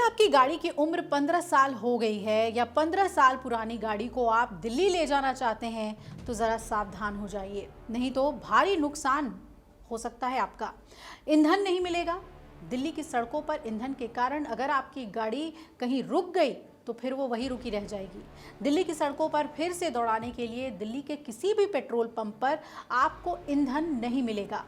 आपकी गाड़ी की उम्र 15 साल हो गई है या 15 साल पुरानी गाड़ी को आप दिल्ली ले जाना चाहते हैं तो ज़रा सावधान हो जाइए, नहीं तो भारी नुकसान हो सकता है आपका। ईंधन नहीं मिलेगा। दिल्ली की सड़कों पर ईंधन के कारण अगर आपकी गाड़ी कहीं रुक गई तो फिर वो वहीं रुकी रह जाएगी। दिल्ली की सड़कों पर फिर से दौड़ाने के लिए दिल्ली के किसी भी पेट्रोल पंप पर आपको ईंधन नहीं मिलेगा।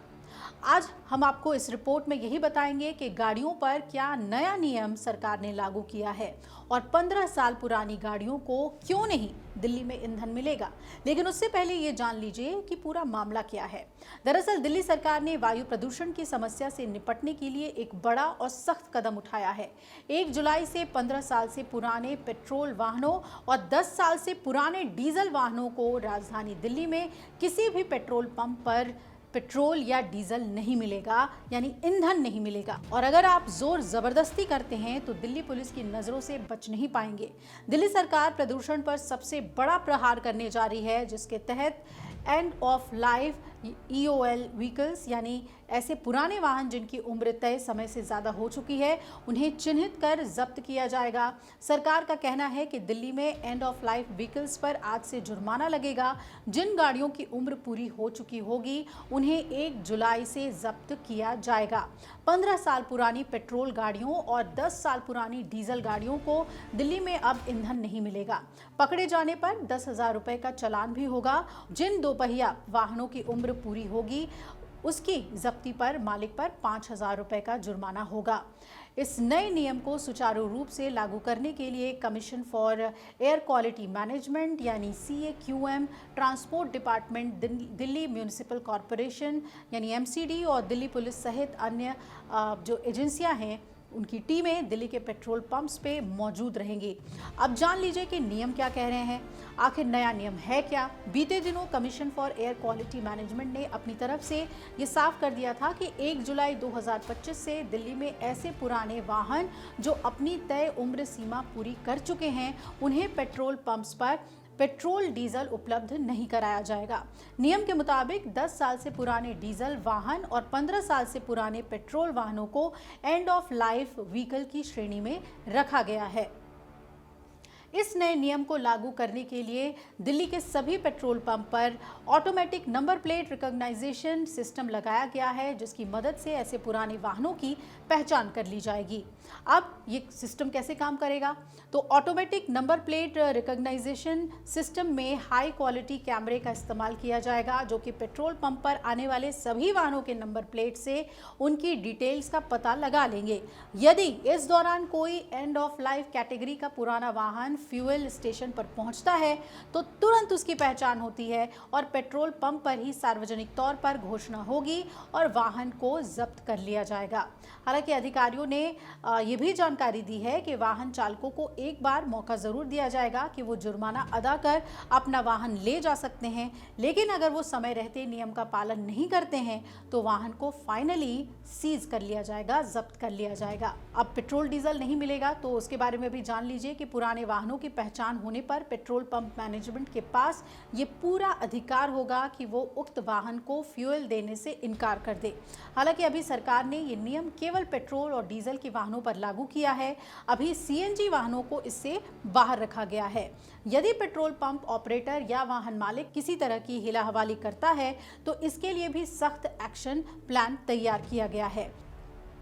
आज हम आपको इस रिपोर्ट में यही बताएंगे कि गाड़ियों पर क्या नया नियम सरकार ने लागू किया है और 15 साल पुरानी गाड़ियों को क्यों नहीं दिल्ली में ईंधन मिलेगा। लेकिन उससे पहले ये जान लीजिए कि पूरा मामला क्या है। दरअसल दिल्ली सरकार ने वायु प्रदूषण की समस्या से निपटने के लिए एक बड़ा और सख्त कदम उठाया है। 1 जुलाई से 15 साल से पुराने पेट्रोल वाहनों और 10 साल से पुराने डीजल वाहनों को राजधानी दिल्ली में किसी भी पेट्रोल पंप पर पेट्रोल या डीजल नहीं मिलेगा, यानी ईंधन नहीं मिलेगा। और अगर आप जोर जबरदस्ती करते हैं तो दिल्ली पुलिस की नजरों से बच नहीं पाएंगे। दिल्ली सरकार प्रदूषण पर सबसे बड़ा प्रहार करने जा रही है, जिसके तहत end of life EOL vehicles यानी ऐसे पुराने वाहन जिनकी उम्र तय समय से ज़्यादा हो चुकी है, उन्हें चिन्हित कर जब्त किया जाएगा। सरकार का कहना है कि दिल्ली में एंड ऑफ लाइफ व्हीकल्स पर आज से जुर्माना लगेगा। जिन गाड़ियों की उम्र पूरी हो चुकी होगी उन्हें 1 जुलाई से जब्त किया जाएगा। 15 साल पुरानी पेट्रोल गाड़ियों और 10 साल पुरानी डीजल गाड़ियों को दिल्ली में अब ईंधन नहीं मिलेगा। पकड़े जाने पर 10,000 रुपए का चालान भी होगा। जिन दोपहिया वाहनों की उम्र पूरी होगी उसकी जब्ती पर मालिक पर 5,000 रुपए का जुर्माना होगा। इस नए नियम को सुचारू रूप से लागू करने के लिए commission for air quality management यानी CAQM, transport department, Delhi municipal corporation यानी MCD और दिल्ली पुलिस सहित अन्य जो एजेंसियां हैं उनकी टीमें दिल्ली के पेट्रोल पंप्स पे मौजूद रहेंगी। अब जान लीजिए कि नियम क्या कह रहे हैं, आखिर नया नियम है क्या। बीते दिनों commission for air quality management ने अपनी तरफ से ये साफ कर दिया था कि 1 जुलाई 2025 से दिल्ली में ऐसे पुराने वाहन जो अपनी तय उम्र सीमा पूरी कर चुके हैं उन्हें पेट्रोल पंप्स पर पेट्रोल डीजल उपलब्ध नहीं कराया जाएगा। नियम के मुताबिक 10 साल से पुराने डीजल वाहन और 15 साल से पुराने पेट्रोल वाहनों को एंड ऑफ लाइफ व्हीकल की श्रेणी में रखा गया है। इस नए नियम को लागू करने के लिए दिल्ली के सभी पेट्रोल पंप पर automatic number plate recognisation system लगाया गया है, जिसकी मदद से ऐसे पुराने वाहनों की पहचान कर ली जाएगी। अब ये सिस्टम कैसे काम करेगा, तो automatic number plate recognisation system में हाई क्वालिटी कैमरे का इस्तेमाल किया जाएगा, जो कि पेट्रोल पंप पर आने वाले सभी वाहनों के नंबर प्लेट से उनकी डिटेल्स का पता लगा लेंगे। यदि इस दौरान कोई एंड ऑफ लाइफ कैटेगरी का पुराना वाहन फ्यूल स्टेशन पर पहुंचता है तो तुरंत उसकी पहचान होती है और पेट्रोल पंप पर ही सार्वजनिक तौर पर घोषणा होगी और वाहन को जब्त कर लिया जाएगा। हालांकि अधिकारियों ने ये भी जानकारी दी है कि वाहन चालकों को एक बार मौका जरूर दिया जाएगा कि वो जुर्माना अदा कर अपना वाहन ले जा सकते हैं, लेकिन अगर वो समय रहते नियम का पालन नहीं करते हैं तो वाहन को फाइनली सीज कर लिया जाएगा, जब्त कर लिया जाएगा। अब पेट्रोल डीजल नहीं मिलेगा तो उसके बारे में भी जान लीजिए कि पुराने वाहनों की पहचान होने पर पेट्रोल पंप मैनेजमेंट के पास ये पूरा अधिकार होगा कि वो उक्त वाहन को फ्यूल देने से इनकार कर दे। हालांकि अभी सरकार ने ये नियम केवल पेट्रोल और डीजल के वाहनों पर लागू किया है। अभी CNG वाहनों को इससे बाहर रखा गया है। यदि पेट्रोल पंप ऑपरेटर या वाहन मालिक किसी तरह की हिला हवाली करता है तो इसके लिए भी सख्त एक्शन प्लान तैयार किया गया है।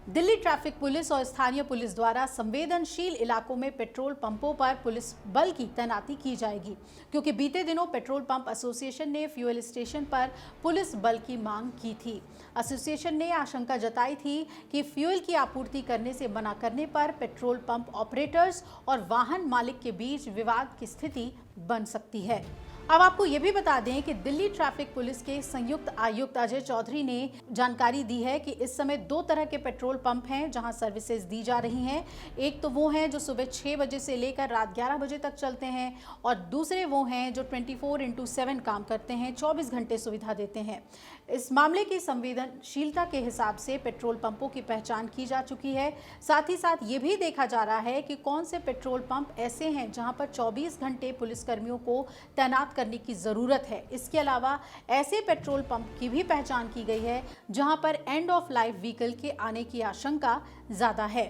दिल्ली ट्रैफिक पुलिस और स्थानीय पुलिस द्वारा संवेदनशील इलाकों में पेट्रोल पंपों पर पुलिस बल की तैनाती की जाएगी, क्योंकि बीते दिनों पेट्रोल पंप एसोसिएशन ने फ्यूल स्टेशन पर पुलिस बल की मांग की थी। एसोसिएशन ने आशंका जताई थी कि फ्यूल की आपूर्ति करने से मना करने पर पेट्रोल पंप ऑपरेटर्स और वाहन मालिक के बीच विवाद की स्थिति बन सकती है। अब आपको ये भी बता दें कि दिल्ली ट्रैफिक पुलिस के संयुक्त आयुक्त अजय चौधरी ने जानकारी दी है कि इस समय 2 तरह के पेट्रोल पंप हैं जहां सर्विसेज दी जा रही हैं। एक तो वो हैं जो सुबह 6 बजे से लेकर रात 11 बजे तक चलते हैं और दूसरे वो हैं जो 24/7 काम करते हैं, 24 घंटे सुविधा देते हैं। इस मामले की संवेदनशीलता के हिसाब से पेट्रोल पंपों की पहचान की जा चुकी है। साथ ही साथ ये भी देखा जा रहा है कि कौन से पेट्रोल पंप ऐसे हैं जहां पर 24 घंटे पुलिसकर्मियों को तैनात करने की जरूरत है। इसके अलावा ऐसे पेट्रोल पंप की भी पहचान की गई है जहां पर एंड ऑफ लाइफ व्हीकल के आने की आशंका ज्यादा है।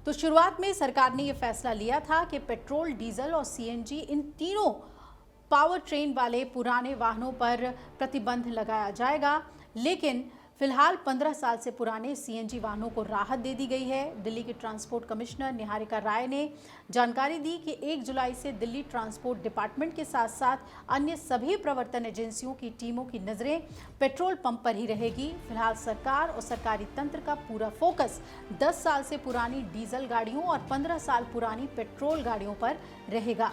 तो शुरुआत में सरकार ने यह फैसला लिया था कि पेट्रोल, डीजल और सीएनजी इन तीनों पावर ट्रेन वाले पुराने वाहनों पर प्रतिबंध लगाया जाएगा, लेकिन फिलहाल 15 साल से पुराने सीएनजी वाहनों को राहत दे दी गई है। दिल्ली की ट्रांसपोर्ट कमिश्नर निहारिका राय ने जानकारी दी कि 1 जुलाई से दिल्ली ट्रांसपोर्ट डिपार्टमेंट के साथ साथ अन्य सभी प्रवर्तन एजेंसियों की टीमों की नजरें पेट्रोल पंप पर ही रहेगी। फिलहाल सरकार और सरकारी तंत्र का पूरा फोकस 10 साल से पुरानी डीजल गाड़ियों और 15 साल पुरानी पेट्रोल गाड़ियों पर रहेगा।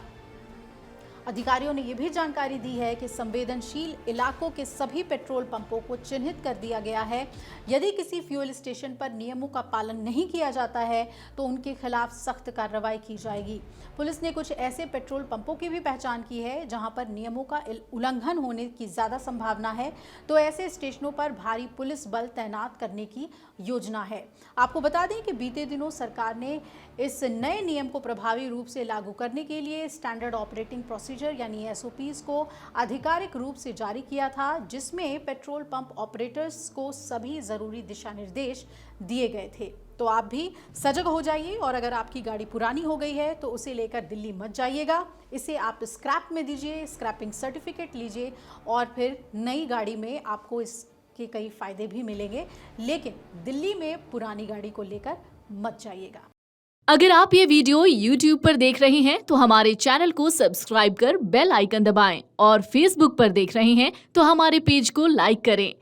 अधिकारियों ने यह भी जानकारी दी है कि संवेदनशील इलाकों के सभी पेट्रोल पंपों को चिन्हित कर दिया गया है। यदि किसी फ्यूल स्टेशन पर नियमों का पालन नहीं किया जाता है तो उनके खिलाफ सख्त कार्रवाई की जाएगी। पुलिस ने कुछ ऐसे पेट्रोल पंपों की भी पहचान की है जहां पर नियमों का उल्लंघन होने की ज्यादा संभावना है, तो ऐसे स्टेशनों पर भारी पुलिस बल तैनात करने की योजना है। आपको बता दें कि बीते दिनों सरकार ने इस नए नियम को प्रभावी रूप से लागू करने के लिए स्टैंडर्ड ऑपरेटिंग प्रोसीजर यानी एसओपीज को आधिकारिक रूप से जारी किया था, जिसमें पेट्रोल पंप ऑपरेटर्स को सभी जरूरी दिशा निर्देश दिए गए थे। तो आप भी सजग हो जाइए और अगर आपकी गाड़ी पुरानी हो गई है तो उसे लेकर दिल्ली मत जाइएगा। इसे आप स्क्रैप में दीजिए, स्क्रैपिंग सर्टिफिकेट लीजिए और फिर नई गाड़ी में आपको इसके कई फायदे भी मिलेंगे, लेकिन दिल्ली में पुरानी गाड़ी को लेकर मत जाइएगा। अगर आप ये वीडियो YouTube पर देख रहे हैं तो हमारे चैनल को सब्सक्राइब कर बेल आइकन दबाएं और Facebook पर देख रहे हैं तो हमारे पेज को लाइक करें।